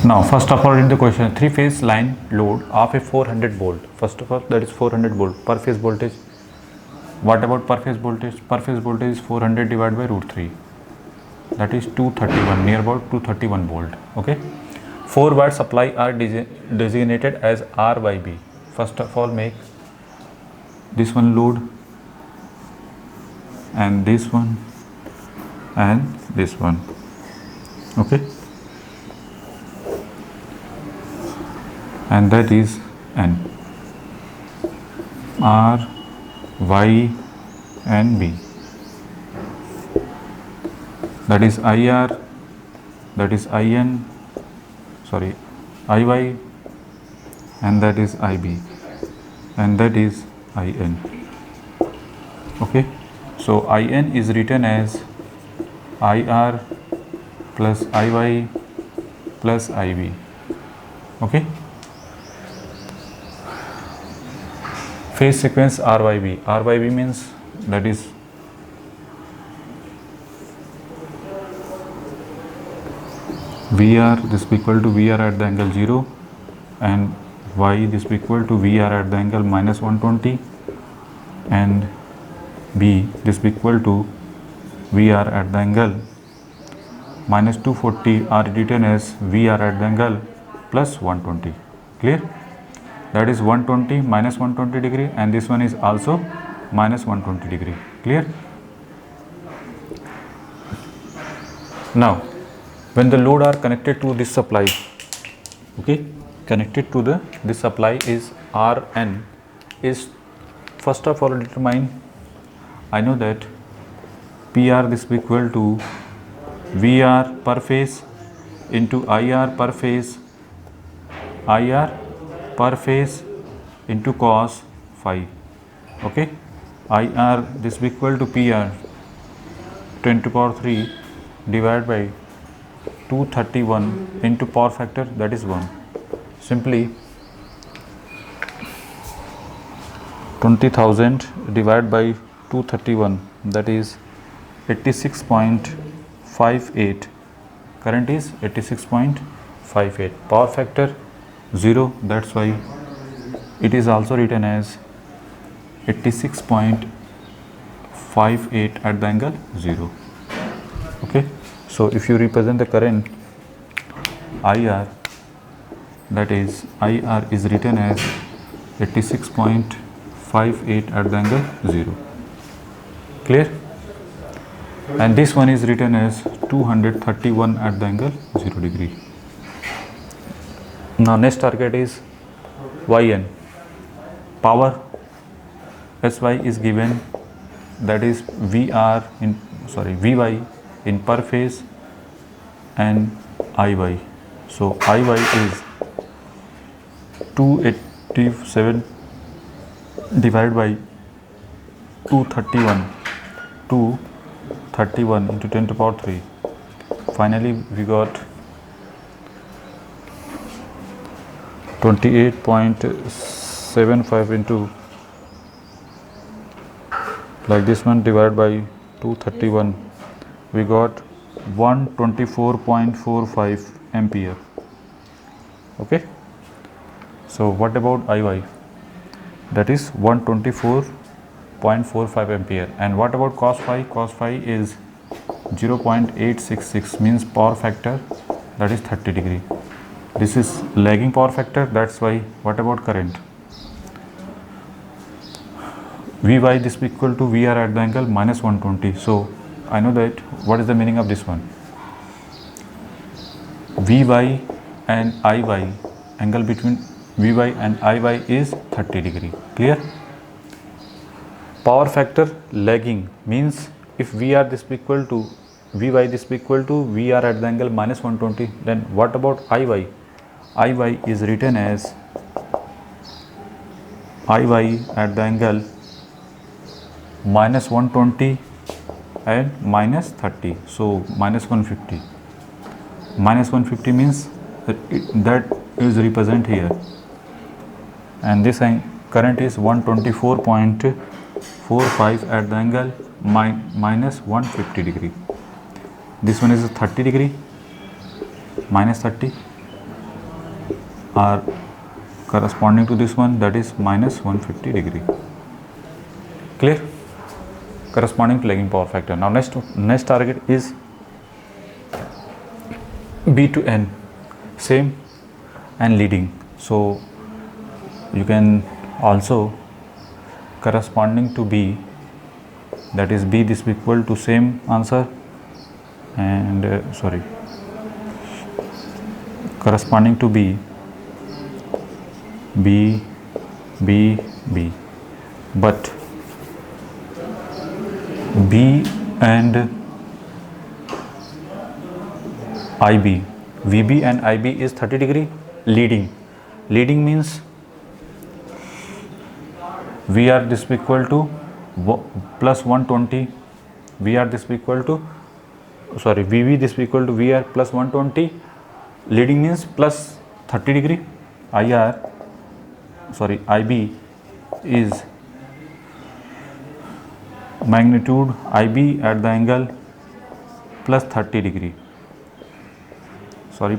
Now, first of all, in the question, three-phase line load of a 400 volt. First of all, that is 400 volt per phase voltage. What about per phase voltage? Per phase voltage is 400 divided by root 3. That is 231, near about 231 volt. Okay. 4 watt supply are designated as R by B. First of all, make this one load and this one and this one. Okay. And that is N, R, Y and B. That is IR, that is IN, sorry, IY, and that is IB, and that is IN. Okay, so IN is written as IR plus IY plus IB. Okay. Phase sequence RYB. RYB means that is VR, this equal to VR at the angle 0, and Y this equal to VR at the angle minus 120, and B this equal to VR at the angle minus 240 are written as VR at the angle plus 120. Clear? That is 120 minus 120 degree, and this one is also minus 120 degree. Clear? Now, when the load are connected to this supply, okay, connected to this supply is Rn is, first of all, determine, I know that PR this equal to VR per phase into IR per phase, IR per phase into cos phi. Okay, IR this equal to PR 10 to power 3 divided by 231 into power factor, that is 1. Simply 20,000 divided by 231, that is 86.58. Current is 86.58. Power factor 0, that's why it is also written as 86.58 at the angle 0. Okay, so if you represent the current IR, that is IR is written as 86.58 at the angle 0. Clear? And this one is written as 231 at the angle 0 degree. Now next target is Yn. Power Sy is given, that is Vy in per phase and Iy. So Iy is 287 divided by 231 into 10 to power 3. Finally we got 28.75 into like this one divided by 231, we got 124.45 ampere. Okay, so what about Iy? That is 124.45 ampere. And what about cos phi? Cos phi is 0.866, means power factor, that is 30 degree. This is lagging power factor, that's why. What about current? Vy this equal to VR at the angle minus 120. So I know that what is the meaning of this one. Vy and Iy, angle between Vy and Iy is 30 degree. Clear? Power factor lagging means if VR this equal to Vy this equal to VR at the angle minus 120, then what about Iy? Iy is written as Iy at the angle minus 120 and minus 30, so minus 150. Minus 150 means that is represent here, and this current is 124.45 at the angle minus 150 degree. This one is 30 degree, minus 30, are corresponding to this one, that is minus 150 degree. Clear? Corresponding to lagging power factor. Now next target is B to N, same and leading. So you can also corresponding to B, that is B, this is equal to same answer, and corresponding to B, B, B, B, but B and IB, VB and IB is 30 degree leading. Leading means VR this equal to plus 120, VR this equal to, VB this equal to VR plus 120, leading means plus 30 degree, IB is magnitude IB at the angle plus 30 degree,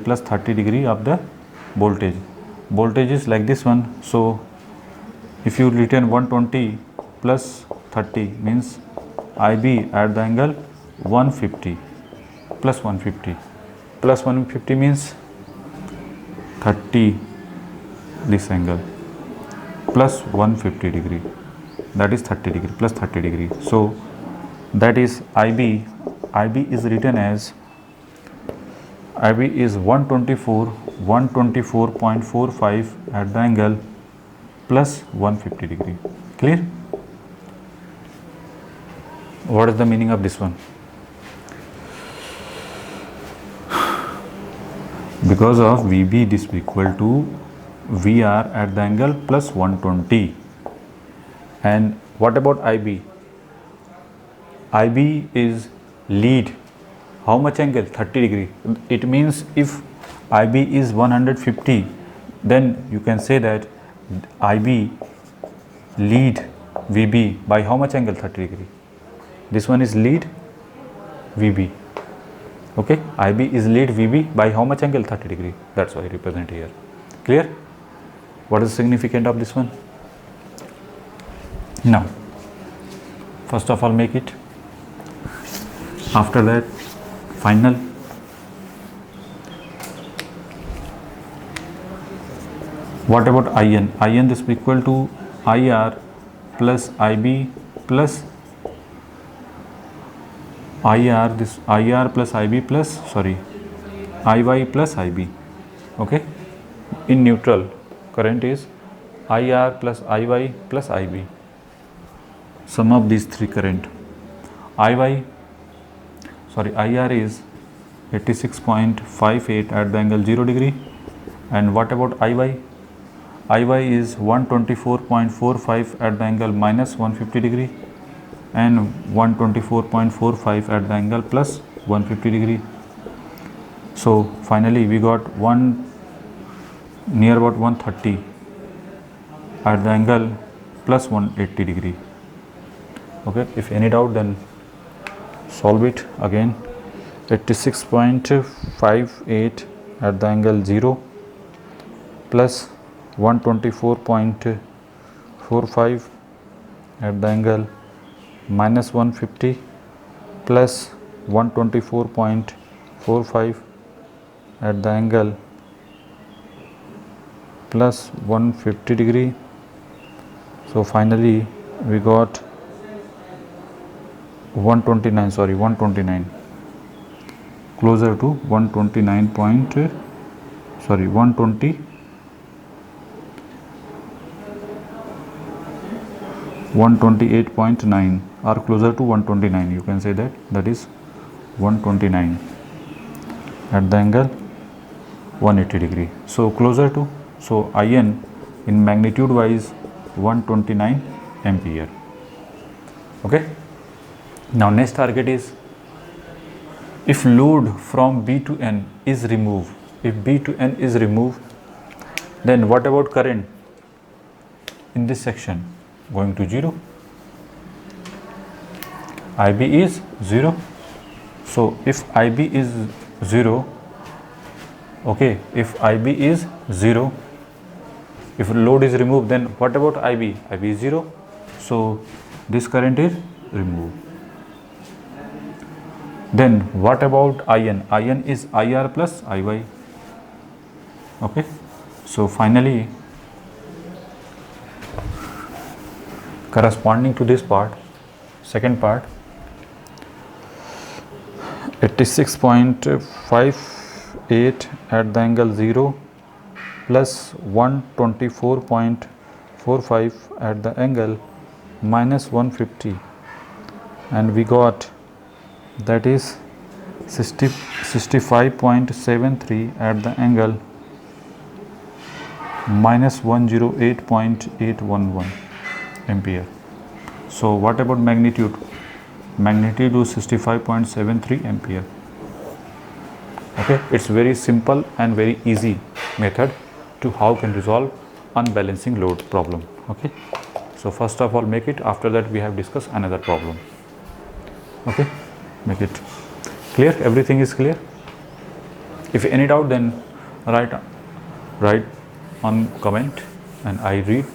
plus 30 degree of the voltage. Voltage is like this one. So if you written 120 plus 30 means IB at the angle 150 plus 150 plus 150 means 30 this angle plus 150 degree, that is 30 degree plus 30 degree. So that is IB is written as IB is 124.45 at the angle plus 150 degree. Clear? What is the meaning of this one? Because of VB this equal to VR at the angle plus 120. And what about IB? IB is lead. How much angle? 30 degree. It means if IB is 150, then you can say that IB lead VB by how much angle? 30 degree. This one is lead VB. Okay, IB is lead VB by how much angle? 30 degree. That's why I represent here. Clear? What is the significance of this one? Now, first of all, make it. After that, final. What about IN? IN this equal to IR plus IB plus IR, this IR plus IB plus IY plus IB. Okay, in neutral current is IR plus IY plus IB. Sum of these three current. IR is 86.58 at the angle 0 degree. And what about IY? IY is 124.45 at the angle minus 150 degree and 124.45 at the angle plus 150 degree. So finally we got near about 130 at the angle plus 180 degree. Okay, if any doubt then solve it again. 86.58 at the angle 0 plus 124.45 at the angle minus 150 plus 124.45 at the angle plus 150 degree. So finally we got 129, closer to 128.9 or closer to 129, you can say that is 129 at the angle 180 degree. So closer to, so IN in magnitude wise 129 ampere. Okay, now next target is if load from B to N is removed. If B to N is removed, then what about current in this section? Going to 0. IB is 0. So if IB is 0, Okay, if IB is 0, if load is removed, then what about IB? IB is 0. So this current is removed. Then what about IN? IN is IR plus IY. Okay. So finally, corresponding to this part, second part, 86.58 at the angle 0 plus 124.45 at the angle minus 150, and we got that is 65.73 at the angle minus 108.811 ampere. So what about magnitude? Magnitude is 65.73 ampere. Okay, it's very simple and very easy method to how can resolve unbalancing load problem. Okay, so first of all make it, after that we have discussed another problem. Okay, make it clear, everything is clear. If any doubt, then write on comment and I read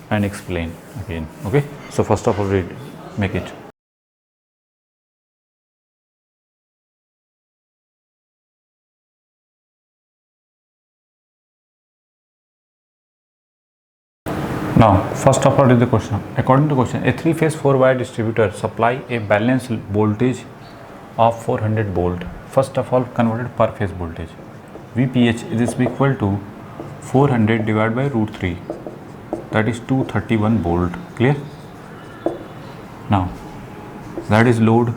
and explain again. Okay, so first of all read, make it. Now first of all is the question. According to question, a 3-phase 4-wire distributor supply a balanced voltage of 400 volt. First of all, converted per phase voltage. VPH is equal to 400 divided by root 3, that is 231 volt. Clear? Now that is load.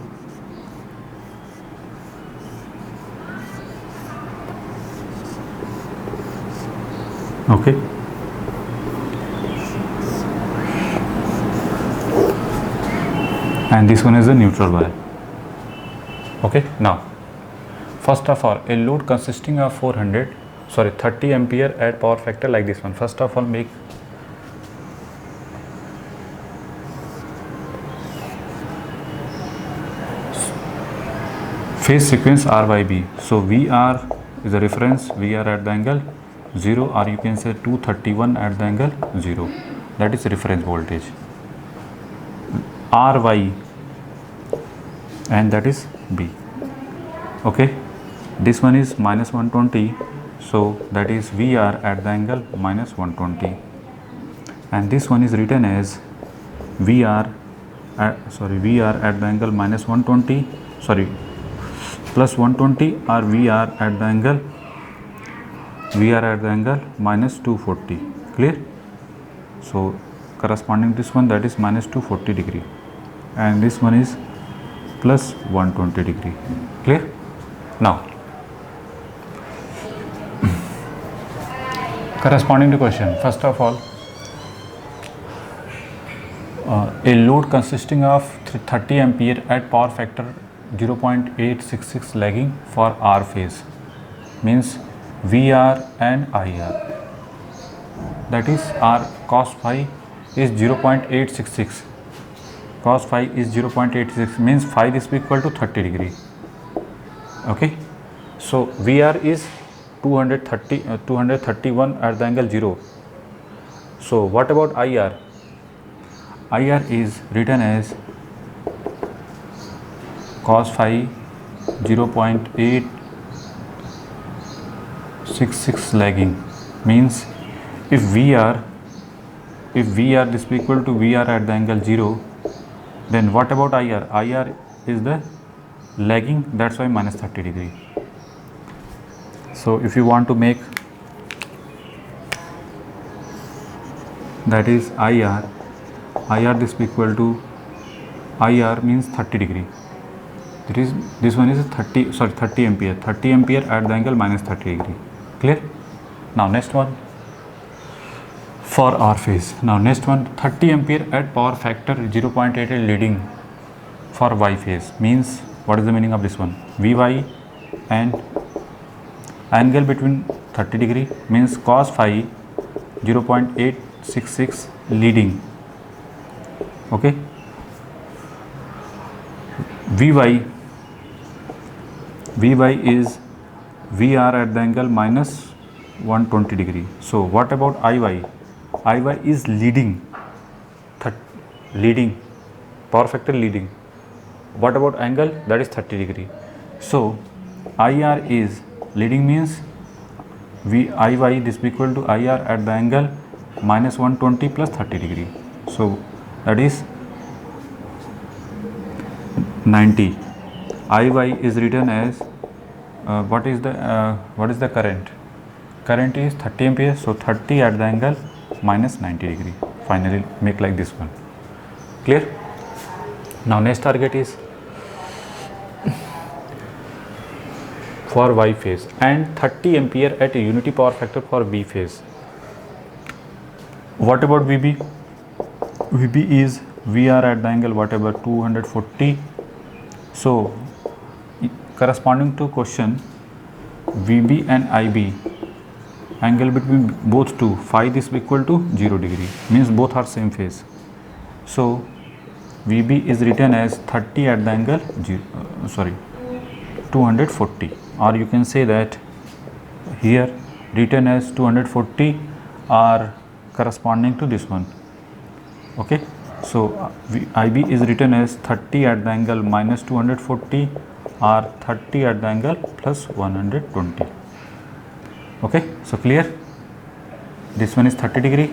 Okay, and this one is the neutral wire. Okay, now first of all, a load consisting of 30 ampere at power factor like this one. First of all, make phase sequence R by B. So VR is the reference, VR at the angle 0, or you can say 231 at the angle 0, that is reference voltage. RY, and that is B. Okay, this one is minus 120, so that is VR at the angle minus 120, and this one is written as VR at the angle minus 120, plus 120, or VR at the angle minus 240. Clear? So corresponding to this one, that is minus 240 degree, and this one is plus 120 degree. Clear? Now corresponding to question, first of all, a load consisting of 30 ampere at power factor 0.866 lagging for R phase, means VR and IR, that is R cos phi is 0.866, cos phi is 0.86, means phi is equal to 30 degree. Okay, so VR is 231 at the angle 0. So what about IR? IR is written as cos phi 0.866 lagging, means if VR is equal to VR at the angle 0, then what about IR? IR is the lagging, that's why minus 30 degree. So if you want to make, that is IR this equal to IR means 30 degree. This one is 30 ampere at the angle minus 30 degree. Clear? Now next one for R phase. Now next one, 30 ampere at power factor 0.88 leading for Y phase, means what is the meaning of this one? Vy and angle between 30 degree, means cos phi 0.866 leading. Okay, Vy is we are at the angle minus 120 degree. So what about IY? IY is leading, leading, power factor leading. What about angle? That is 30 degree. So IR is leading means IY this be equal to IR at the angle minus 120 plus 30 degree. So that is 90. IY is written as what is the current? Current is 30 ampere. So 30 at the angle minus 90 degree. Finally make like this one. Clear? Now next target is for Y phase and 30 ampere at a unity power factor for B phase. What about VB? VB is VR at the angle whatever 240. So corresponding to question, VB and IB angle between both two, phi this equal to 0 degree, means both are same phase. So VB is written as 30 at the angle 240, or you can say that here written as 240 are corresponding to this one. Okay, so IB is written as 30 at the angle minus 240 or 30 at the angle plus 120. Okay, so clear? This one is 30 degree,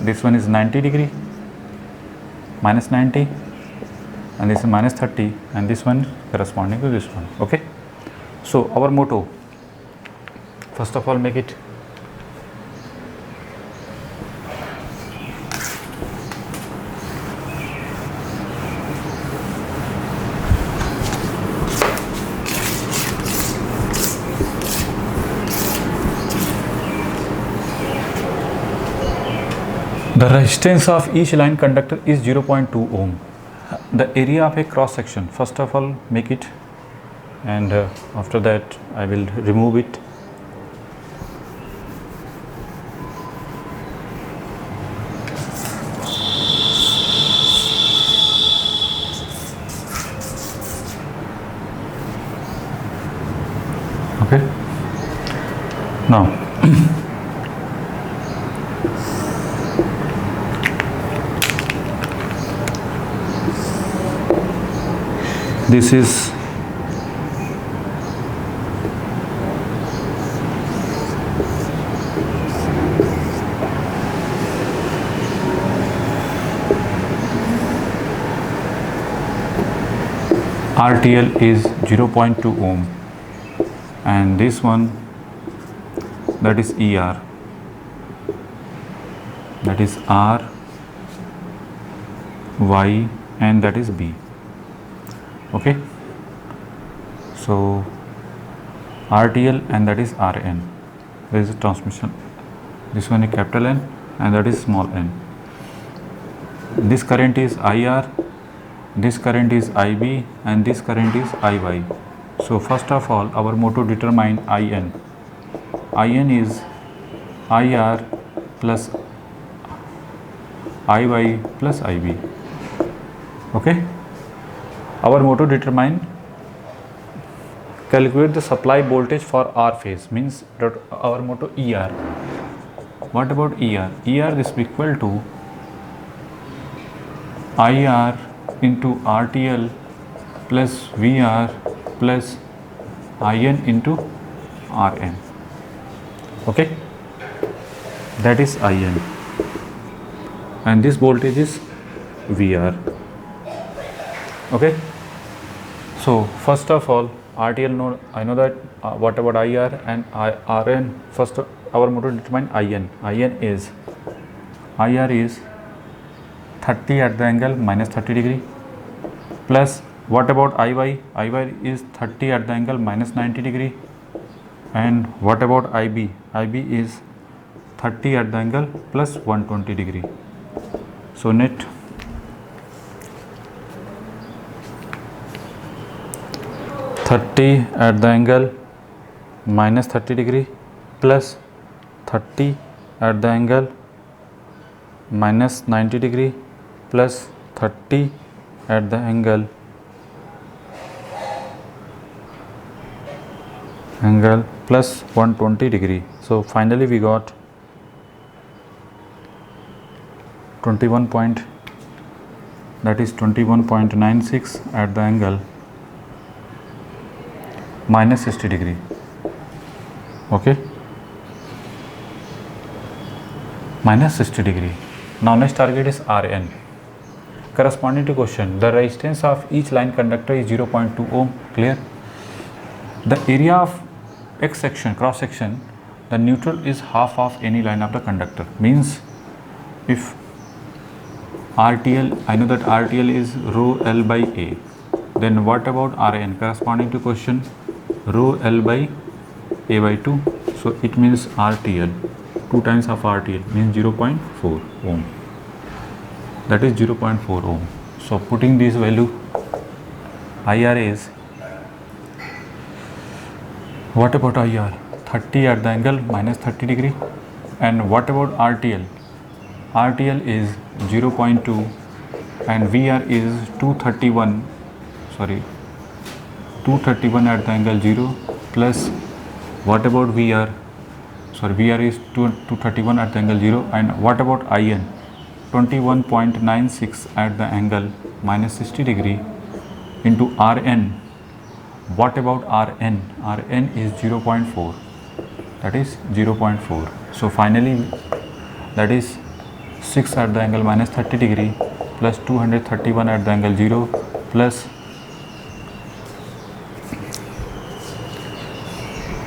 this one is 90 degree, minus 90, and this is minus 30, and this one corresponding to this one. Okay, so our motto, first of all make it the resistance of each line conductor is 0.2 ohm. The area of a cross section, first of all make it, and after that I will remove it. Okay, now this is RTL is 0.2 ohm, and this one, that is ER, that is R, Y, and that is B. Okay, so RTL and that is RN, there is a transmission. This one is capital N and that is small n. This current is IR, this current is IB, and this current is IY. So first of all our motto determine IN. IN is IR plus IY plus IB. Okay, our motto determine, calculate the supply voltage for R phase, means that our motto ER. What about ER? ER is equal to IR into RTL plus VR plus IN into RN. Okay, that is IN, and this voltage is VR. Okay, so first of all RTL node, I know that. What about IR and RN? First our motto determine IN. IN is IR is 30 at the angle minus 30 degree plus what about IY? IY is 30 at the angle minus 90 degree, and what about IB? IB is 30 at the angle plus 120 degree. So net 30 at the angle minus 30 degree plus 30 at the angle minus 90 degree plus 30 at the angle angle plus 120 degree. So finally we got 21 point, that is 21.96 at the angle minus 60 degree. Okay, minus 60 degree. Now next target is Rn. Corresponding to question, the resistance of each line conductor is 0.2 ohm. Clear? The area of x section, cross section, the neutral is half of any line of the conductor. Means if RTL, I know that RTL is rho L by A, then what about Rn? Corresponding to question, rho L by A by 2, so it means RTL, 2 times of RTL means 0.4 ohm, that is 0.4 ohm. So putting this value, IR is, what about IR? 30 at the angle minus 30 degree. And what about RTL? RTL is 0.2 and VR is 231, sorry, 231 at the angle 0, plus what about VR? Sorry, VR is 231 at the angle 0, and what about IN? 21.96 at the angle minus 60 degree into Rn. What about Rn? Rn is 0.4, that is 0.4. So finally that is 6 at the angle minus 30 degree plus 231 at the angle 0 plus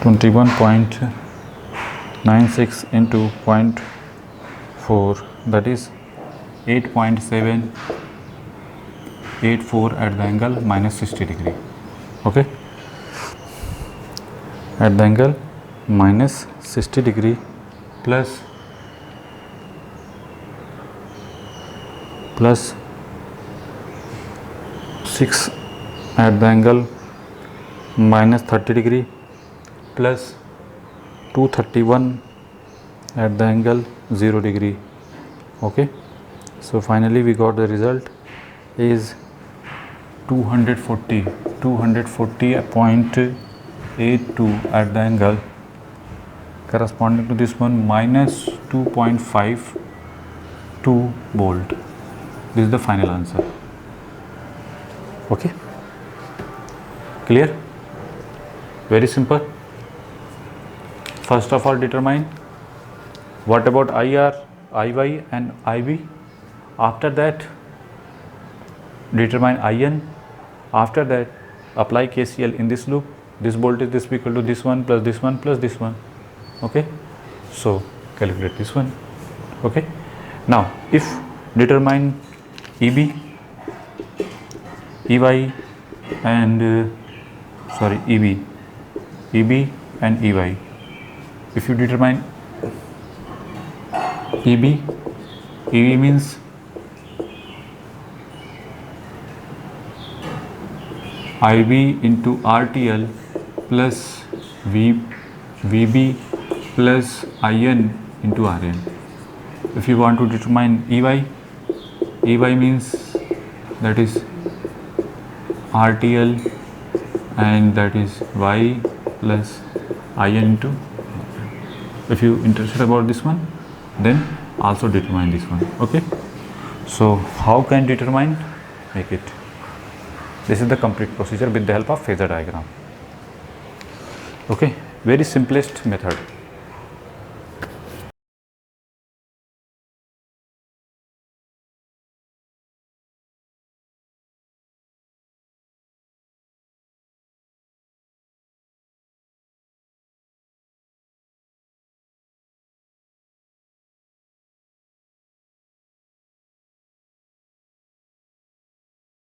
21.96 into 0.4, that is 8.784 at the angle minus 60 degree. Okay, at the angle minus 60 degree plus 6 at the angle minus 30 degree plus 231 at the angle 0 degree. Okay, so finally we got the result is 240.82 at the angle corresponding to this one minus 2.52 volt. This is the final answer. Okay, clear? Very simple. First of all, determine what about IR, IY and IB. After that, determine IN. After that, apply KCL in this loop. This voltage is equal to this one plus this one plus this one. Okay, so calculate this one. Okay, now if determine EB, EY and EB and EY. If you determine EB means IB into RTL plus VB plus IN into RN. If you want to determine EY means that is RTL and that is Y plus IN into. If you interested about this one, then also determine this one. Okay, so how can determine? Make it. This is the complete procedure with the help of phasor diagram. Okay, very simplest method.